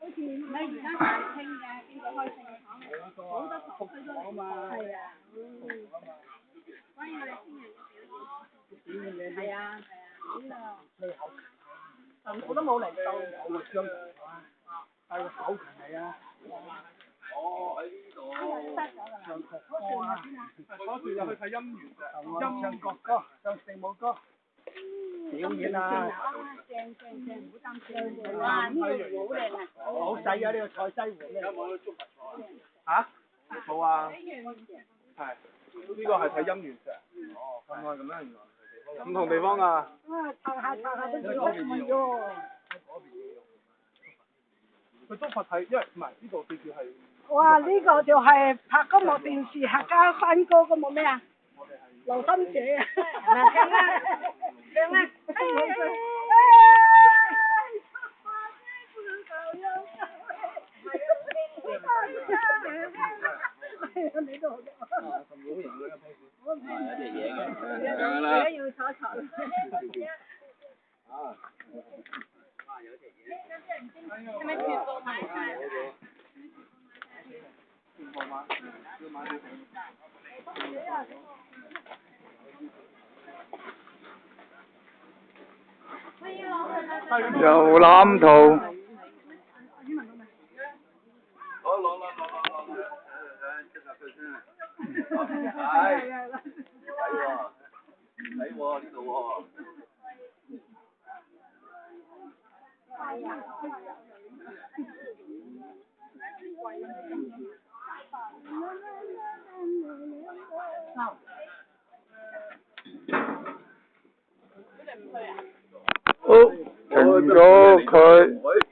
好似你而家大興嘅邊個開聖廠咧？好多堂區都嚟報。係啊。關於我哋聽日嘅表演。係啊係啊。我都冇嚟到。有個商場啊，帶個口琴嚟啊。哦，喺呢度。唱國歌啊！嗰時就去睇音源嘅，唱國歌，唱聖母歌。表演啊！正，唔好擔心。哇！呢個好靚啊！好細啊！呢個賽西湖咩？有冇去捉佛嚇？冇啊！係，呢個係睇音源石。哦，咁啊，咁樣原來。唔同地方啊！查下都知我唔係喎。佢捉佛睇，因為唔係呢度記住係。哇！呢個就係拍嗰幕電視客家山歌嗰幕咩啊？劉心姐啊！正啊！你都好嘅。我唔係有隻嘢嘅，要坐。啊！哇！有隻嘢。係咪全部買晒？全部買，要買幾錢？有藍圖。攞，睇喎呢度喎。好，停咗佢。